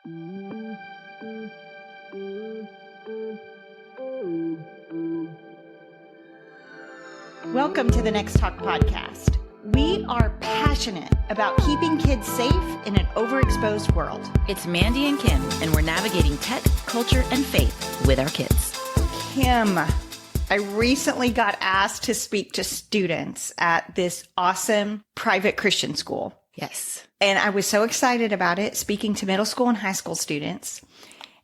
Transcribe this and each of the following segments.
Welcome to the Next Talk podcast. We are passionate about keeping kids safe in an overexposed world. It's Mandy and Kim, and we're navigating tech, culture, and faith with our kids. Kim, I recently got asked to speak to students at this awesome private Christian school. Yes. And I was so excited about it, speaking to middle school and high school students.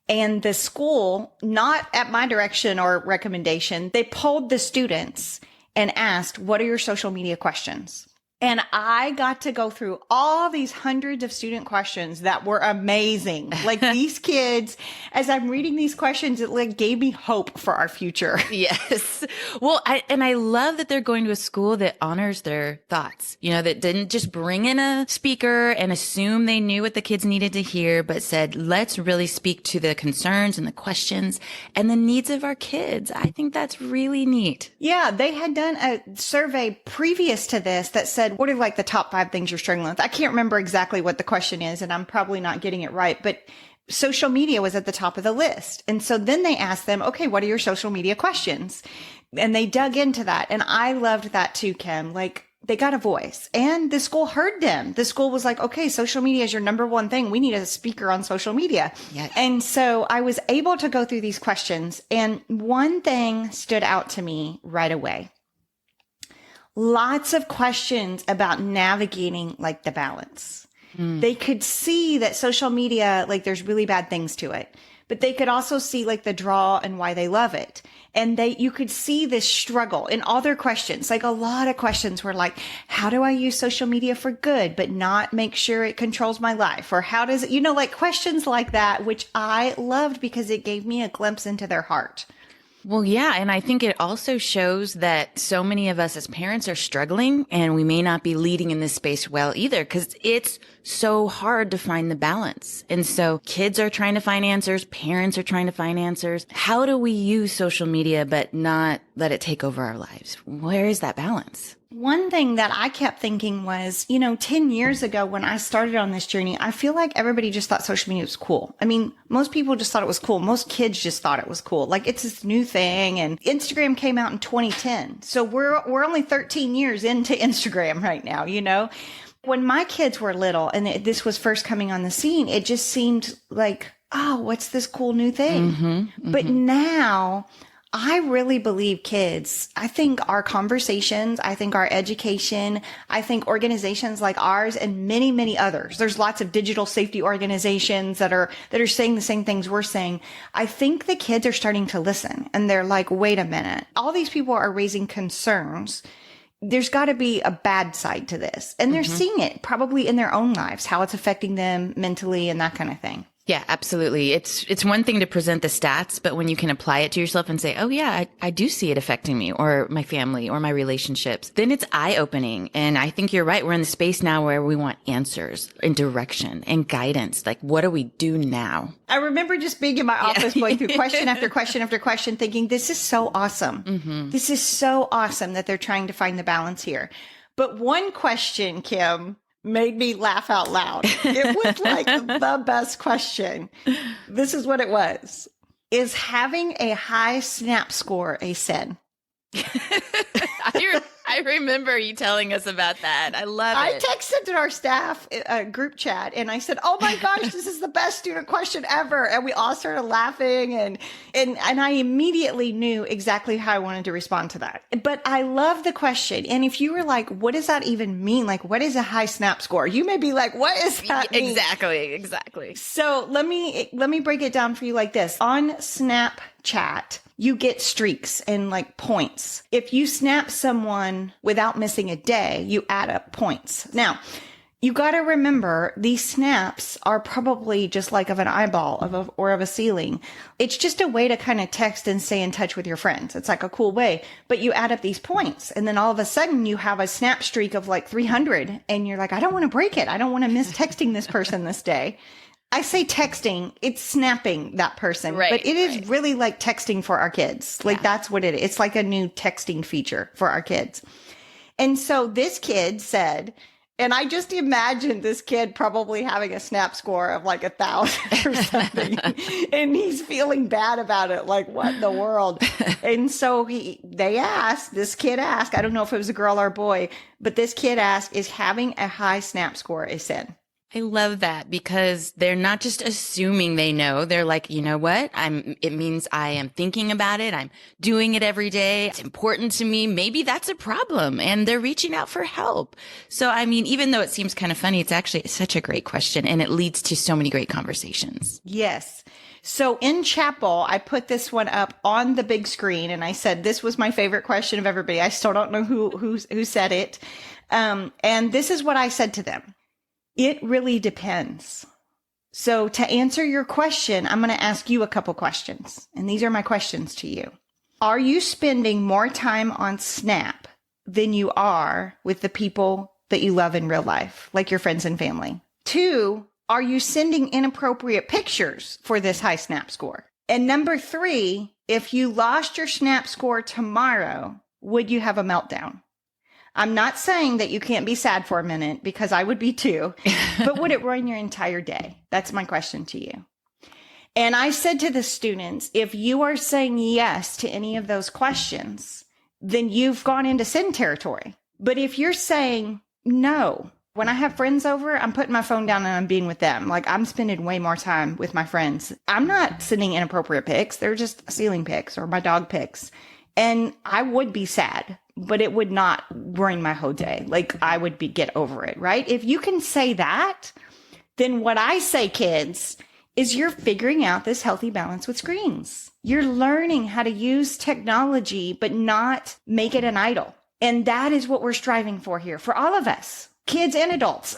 And the school, not at my direction or recommendation, they polled the students and asked, what are your social media questions? And I got to go through all these hundreds of student questions that were amazing. Like these kids, as I'm reading these questions, it like gave me hope for our future. Yes. Well, I love that they're going to a school that honors their thoughts, that didn't just bring in a speaker and assume they knew what the kids needed to hear, but said, let's really speak to the concerns and the questions and the needs of our kids. I think that's really neat. Yeah, they had done a survey previous to this that said, what are like the top 5 things you're struggling with? I can't remember exactly what the question is, and I'm probably not getting it right, but social media was at the top of the list. And so then they asked them, okay, what are your social media questions? And they dug into that. And I loved that too, Kim. Like they got a voice and the school heard them. The school was like, okay, social media is your number one thing. We need a speaker on social media. Yes. And so I was able to go through these questions. And one thing stood out to me right away. Lots of questions about navigating like the balance. They could see that social media, like there's really bad things to it, but they could also see like the draw and why they love it. And you could see this struggle in all their questions. Like a lot of questions were like, how do I use social media for good, but not make sure it controls my life? Or how does it, like questions like that, which I loved because it gave me a glimpse into their heart. Well, yeah. And I think it also shows that so many of us as parents are struggling and we may not be leading in this space well either, because it's so hard to find the balance. And so kids are trying to find answers. Parents are trying to find answers. How do we use social media, but not let it take over our lives? Where is that balance? One thing that I kept thinking was, 10 years ago when I started on this journey, I feel like everybody just thought social media was cool. I mean, most people just thought it was cool. Most kids just thought it was cool. Like it's this new thing, and Instagram came out in 2010. So we're only 13 years into Instagram right now, When my kids were little and this was first coming on the scene, it just seemed like, oh, what's this cool new thing? Mm-hmm. But now I really believe kids, I think our conversations, I think our education, I think organizations like ours and many, many others, there's lots of digital safety organizations that are saying the same things we're saying. I think the kids are starting to listen and they're like, wait a minute, all these people are raising concerns. There's got to be a bad side to this. And they're seeing it probably in their own lives, how it's affecting them mentally and that kind of thing. Yeah, absolutely. It's one thing to present the stats, but when you can apply it to yourself and say, oh yeah, I do see it affecting me or my family or my relationships, then it's eye-opening. And I think you're right. We're in the space now where we want answers and direction and guidance. Like, what do we do now? I remember just being in my office going through question after question after question, thinking, this is so awesome. Mm-hmm. This is so awesome that they're trying to find the balance here. But one question, Kim, made me laugh out loud. It was like the best question. This is what it was. Is having a high SNAP score a sin? I remember you telling us about that. I love it. I texted our staff group chat and I said, oh my gosh, this is the best student question ever. And we all started laughing and I immediately knew exactly how I wanted to respond to that. But I love the question. And if you were like, what does that even mean? Like, what is a high SNAP score? You may be like, what is that mean? Exactly. So let me break it down for you like this. On Snapchat, you get streaks and like points. If you snap someone without missing a day, you add up points. Now, you got to remember these snaps are probably just like of an eyeball or of a ceiling. It's just a way to kind of text and stay in touch with your friends. It's like a cool way, but you add up these points and then all of a sudden you have a snap streak of like 300 and you're like, I don't want to break it. I don't want to miss texting this person this day. I say texting, it's snapping that person, right, but it is really like texting for our kids. Like that's what it is. It's like a new texting feature for our kids. And so this kid said, And I just imagined this kid probably having a snap score of like 1,000 or something. And he's feeling bad about it. Like, what in the world? And so this kid asked, I don't know if it was a girl or a boy, but this kid asked, is having a high snap score a sin? I love that because they're not just assuming they know. They're like, you know what? It means I am thinking about it. I'm doing it every day. It's important to me. Maybe that's a problem. And they're reaching out for help. So, I mean, even though it seems kind of funny, it's actually such a great question and it leads to so many great conversations. Yes. So in chapel, I put this one up on the big screen and I said, this was my favorite question of everybody. I still don't know who said it. And this is what I said to them. It really depends. So to answer your question, I'm going to ask you a couple questions. And these are my questions to you. Are you spending more time on Snap than you are with the people that you love in real life, like your friends and family? 2, are you sending inappropriate pictures for this high Snap score? And number 3, if you lost your Snap score tomorrow, would you have a meltdown? I'm not saying that you can't be sad for a minute because I would be too, but would it ruin your entire day? That's my question to you. And I said to the students, if you are saying yes to any of those questions, then you've gone into sin territory. But if you're saying no, when I have friends over, I'm putting my phone down and I'm being with them. Like I'm spending way more time with my friends. I'm not sending inappropriate pics. They're just ceiling pics or my dog pics. And I would be sad, but it would not ruin my whole day. Like I would get over it, right? If you can say that, then what I say, kids, is you're figuring out this healthy balance with screens. You're learning how to use technology, but not make it an idol. And that is what we're striving for here, for all of us, kids and adults.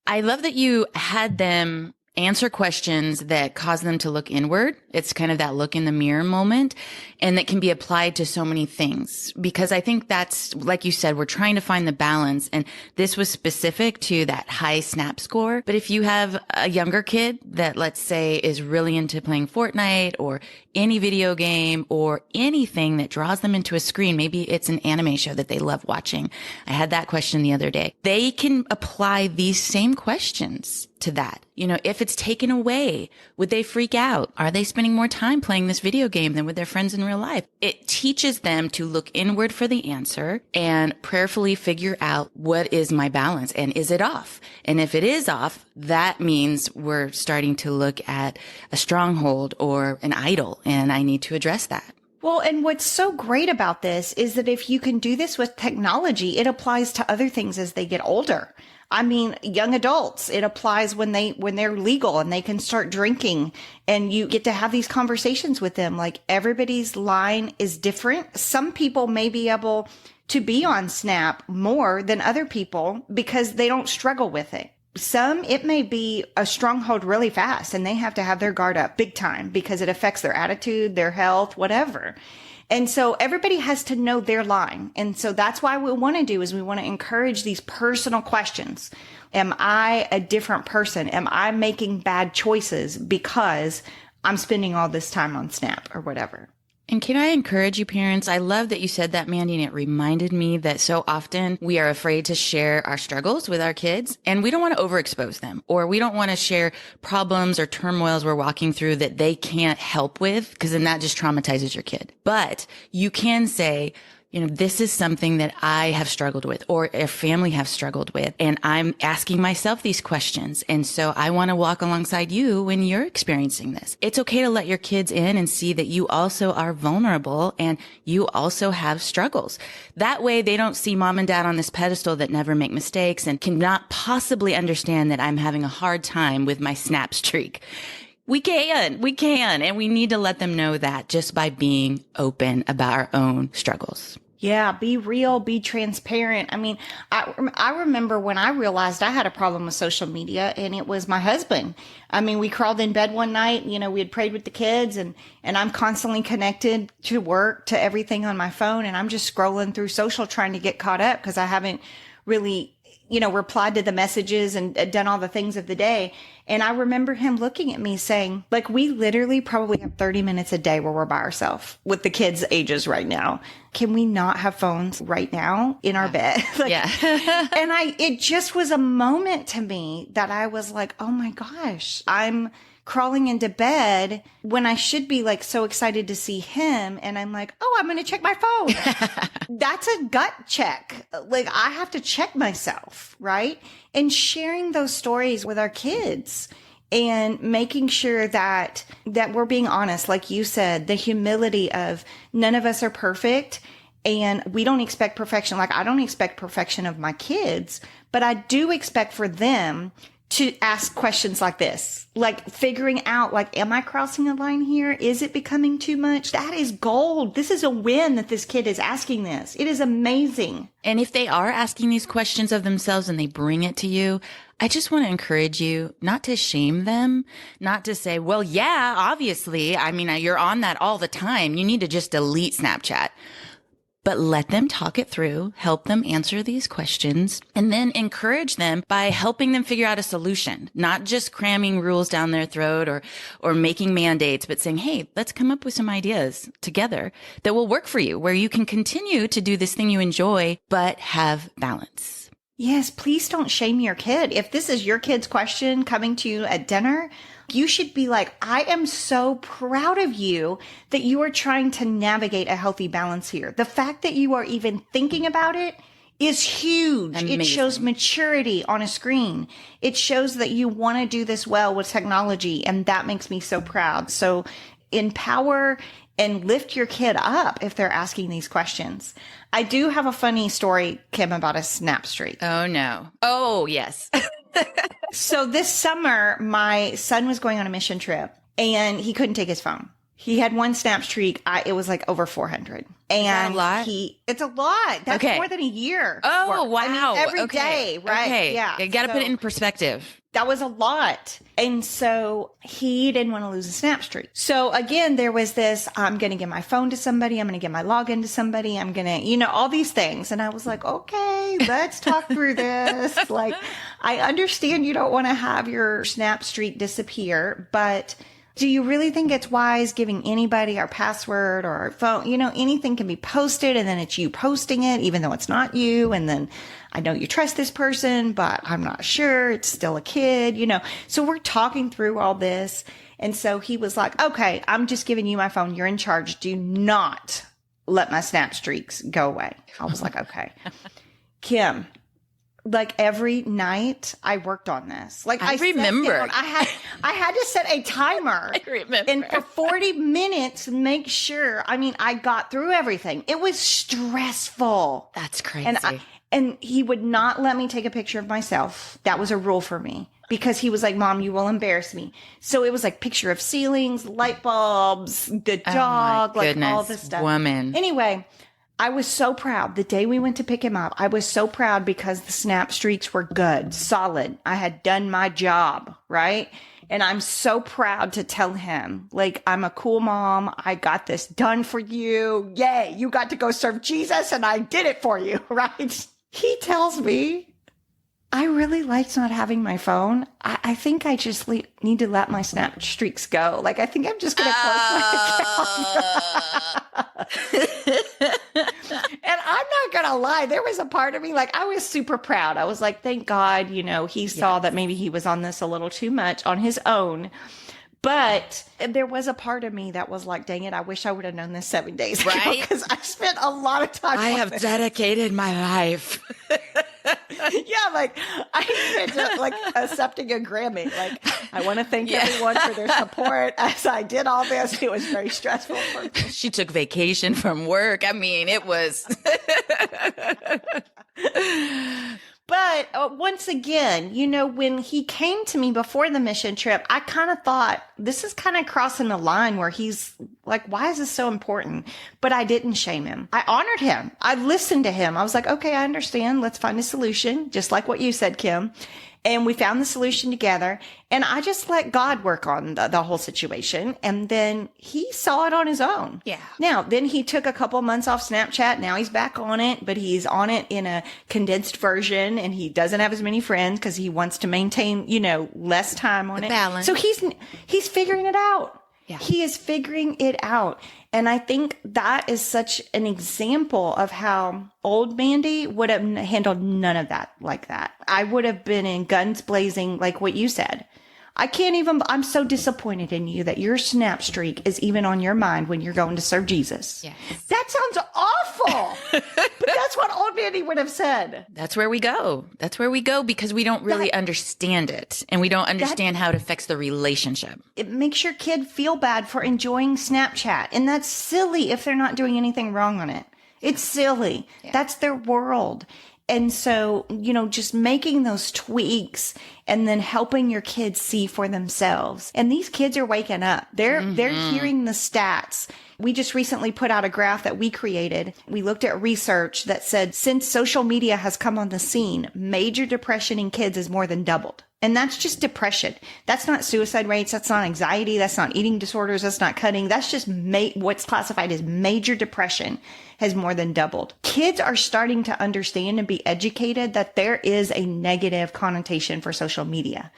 I love that you had them answer questions that cause them to look inward. It's kind of that look in the mirror moment, and that can be applied to so many things. Because I think that's, like you said, we're trying to find the balance. And this was specific to that high Snap score. But if you have a younger kid that, let's say, is really into playing Fortnite or any video game or anything that draws them into a screen, maybe it's an anime show that they love watching. I had that question the other day. They can apply these same questions to that. You know, if it's taken away, would they freak out? Are they spending more time playing this video game than with their friends in real life? It teaches them to look inward for the answer and prayerfully figure out, what is my balance and is it off? And if it is off, that means we're starting to look at a stronghold or an idol, and I need to address that. Well, and what's so great about this is that if you can do this with technology, it applies to other things as they get older. I mean, young adults, it applies when they're legal and they can start drinking, and you get to have these conversations with them. Like everybody's line is different. Some people may be able to be on Snap more than other people because they don't struggle with it. Some, it may be a stronghold really fast and they have to have their guard up big time because it affects their attitude, their health, whatever. And so everybody has to know their line. And so that's why we want to do is we want to encourage these personal questions. Am I a different person? Am I making bad choices because I'm spending all this time on Snap or whatever? And can I encourage you, parents? I love that you said that, Mandy, and it reminded me that so often we are afraid to share our struggles with our kids, and we don't want to overexpose them, or we don't want to share problems or turmoils we're walking through that they can't help with, because then that just traumatizes your kid. But you can say, you know, this is something that I have struggled with or a family have struggled with. And I'm asking myself these questions. And so I want to walk alongside you when you're experiencing this. It's okay to let your kids in and see that you also are vulnerable and you also have struggles. That way they don't see mom and dad on this pedestal that never make mistakes and cannot possibly understand that I'm having a hard time with my Snap streak. We can, and we need to let them know that just by being open about our own struggles. Yeah, be real, be transparent. I mean, I remember when I realized I had a problem with social media, and it was my husband. I mean, we crawled in bed one night, you know, we had prayed with the kids, and I'm constantly connected to work, to everything on my phone, and I'm just scrolling through social trying to get caught up because I haven't really replied to the messages and done all the things of the day. And I remember him looking at me saying, like, we literally probably have 30 minutes a day where we're by ourselves with the kids' ages right now. Can we not have phones right now in our bed? Yeah. And it just was a moment to me that I was like, oh my gosh, I'm crawling into bed when I should be like so excited to see him. And I'm like, oh, I'm going to check my phone. That's a gut check. Like, I have to check myself, right? And sharing those stories with our kids and making sure that we're being honest. Like you said, the humility of none of us are perfect and we don't expect perfection. Like, I don't expect perfection of my kids, but I do expect for them to ask questions like this, like figuring out, like, am I crossing a line here? Is it becoming too much? That is gold. This is a win that this kid is asking this. It is amazing. And if they are asking these questions of themselves and they bring it to you, I just want to encourage you not to shame them, not to say, well, yeah, obviously. I mean, you're on that all the time. You need to just delete Snapchat. But let them talk it through, help them answer these questions, and then encourage them by helping them figure out a solution, not just cramming rules down their throat or making mandates, but saying, hey, let's come up with some ideas together that will work for you, where you can continue to do this thing you enjoy, but have balance. Yes, please don't shame your kid. If this is your kid's question coming to you at dinner, you should be like, I am so proud of you that you are trying to navigate a healthy balance here. The fact that you are even thinking about it is huge. Amazing. It shows maturity on a screen. It shows that you want to do this well with technology. And that makes me so proud. So empower and lift your kid up if they're asking these questions. I do have a funny story, Kim, about a snap streak. Oh, no. Oh, yes. So this summer, my son was going on a mission trip and he couldn't take his phone. He had one snap streak. It was like over 400. And a lot? It's a lot. That's Okay. more than a year. Oh, wow. I mean, every Okay. day, right? Okay. Yeah. You got to So put it in perspective. that was a lot. And so he didn't want to lose a snap streak. So again, there was this, I'm going to give my phone to somebody. I'm going to give my login to somebody. I'm going to, all these things. And I was like, okay, let's talk through this. Like, I understand you don't want to have your snap streak disappear, but do you really think it's wise giving anybody our password or our phone? Anything can be posted and then it's you posting it, even though it's not you. And then I know you trust this person, but I'm not sure. It's still a kid, So we're talking through all this. And so he was like, okay, I'm just giving you my phone. You're in charge. Do not let my snap streaks go away. I was like, okay. Kim, like every night I worked on this. Like I remember. I had to set a timer. I remember. And for 40 minutes, make sure. I mean, I got through everything. It was stressful. That's crazy. And he would not let me take a picture of myself. That was a rule for me because he was like, Mom, you will embarrass me. So it was like picture of ceilings, light bulbs, the dog, like all this stuff. Woman. Anyway, I was so proud. The day we went to pick him up, I was so proud because the snap streaks were good, solid. I had done my job, right? And I'm so proud to tell him, like, I'm a cool mom. I got this done for you. Yay, you got to go serve Jesus and I did it for you, right? He tells me, I really liked not having my phone. I think I just need to let my snap streaks go. Like, I think I'm just going to close my account. And I'm not going to lie. There was a part of me, like, I was super proud. I was like, thank God, he saw that maybe he was on this a little too much on his own. But there was a part of me that was like, dang it, I wish I would have known this 7 days ago. Right? Because I spent a lot of time I on have this. dedicated my life. Yeah, like I even like accepting a Grammy. Like, I want to thank everyone for their support as I did all this. It was very stressful for me. She took vacation from work. I mean, it was. But once again, when he came to me before the mission trip, I kind of thought this is kind of crossing the line where he's like, why is this so important? But I didn't shame him. I honored him. I listened to him. I was like, okay, I understand. Let's find a solution. Just like what you said, Kim. And we found the solution together. And I just let God work on the whole situation. And then he saw it on his own. Yeah. Now, then he took a couple months off Snapchat. Now he's back on it, but he's on it in a condensed version, and he doesn't have as many friends because he wants to maintain, less time on it. Balance. So he's figuring it out. Yeah. He is figuring it out. And I think that is such an example of how old Mandy would have handled none of that like that. I would have been in guns blazing, like what you said. I'm so disappointed in you that your snap streak is even on your mind when you're going to serve Jesus. Yes. That sounds awful. But that's what old Mandy would have said. That's where we go. That's where we go because we don't really understand it, and we don't understand how it affects the relationship. It makes your kid feel bad for enjoying Snapchat. And that's silly if they're not doing anything wrong on it. It's silly. Yeah. That's their world. And so, just making those tweaks and then helping your kids see for themselves. And these kids are waking up. They're hearing the stats. We just recently put out a graph that we created. We looked at research that said since social media has come on the scene, major depression in kids has more than doubled. And that's just depression. That's not suicide rates. That's not anxiety. That's not eating disorders. That's not cutting. That's just what's classified as major depression has more than doubled. Kids are starting to understand and be educated that there is a negative connotation for social media.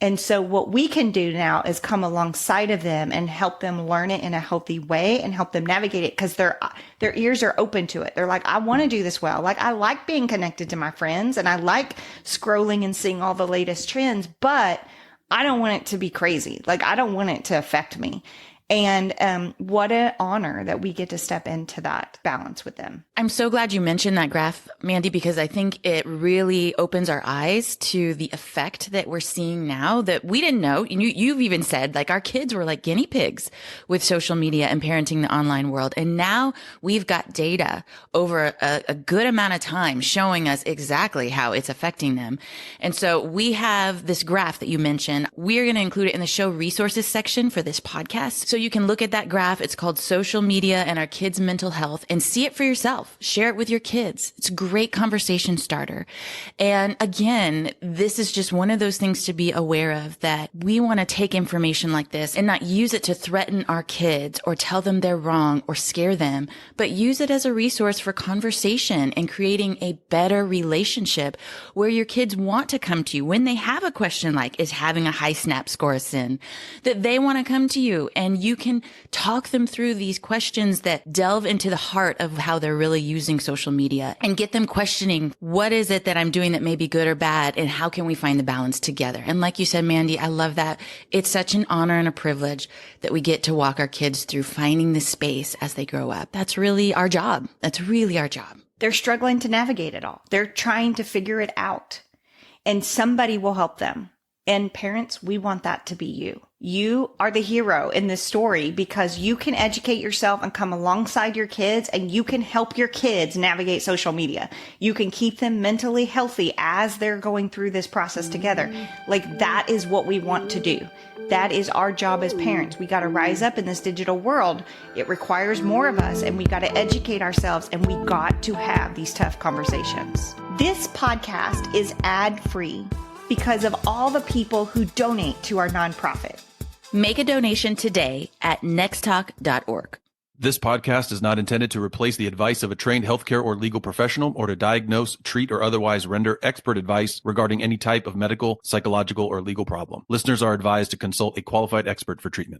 And so what we can do now is come alongside of them and help them learn it in a healthy way and help them navigate it because their ears are open to it. They're like, I want to do this well. Like, I like being connected to my friends and I like scrolling and seeing all the latest trends, but I don't want it to be crazy. Like, I don't want it to affect me. And what an honor that we get to step into that balance with them. I'm so glad you mentioned that graph, Mandy, because I think it really opens our eyes to the effect that we're seeing now that we didn't know. You've even said, like, our kids were like guinea pigs with social media and parenting the online world. And now we've got data over a good amount of time showing us exactly how it's affecting them. And so we have this graph that you mentioned. We're going to include it in the show resources section for this podcast. So you can look at that graph. It's called Social Media and Our Kids' Mental Health, and see it for yourself. Share it with your kids. It's a great conversation starter. And again, this is just one of those things to be aware of, that we want to take information like this and not use it to threaten our kids or tell them they're wrong or scare them, but use it as a resource for conversation and creating a better relationship where your kids want to come to you when they have a question like, is having a high snap score a sin? That they want to come to you and you can talk them through these questions that delve into the heart of how they're really using social media and get them questioning, what is it that I'm doing that may be good or bad? And how can we find the balance together? And like you said, Mandy, I love that. It's such an honor and a privilege that we get to walk our kids through finding this space as they grow up. That's really our job. That's really our job. They're struggling to navigate it all. They're trying to figure it out, and somebody will help them. And parents, we want that to be you. You are the hero in this story because you can educate yourself and come alongside your kids, and you can help your kids navigate social media. You can keep them mentally healthy as they're going through this process together. Like, that is what we want to do. That is our job as parents. We got to rise up in this digital world. It requires more of us, and we got to educate ourselves, and we got to have these tough conversations. This podcast is ad-free because of all the people who donate to our nonprofit. Make a donation today at nexttalk.org. This podcast is not intended to replace the advice of a trained healthcare or legal professional or to diagnose, treat, or otherwise render expert advice regarding any type of medical, psychological, or legal problem. Listeners are advised to consult a qualified expert for treatment.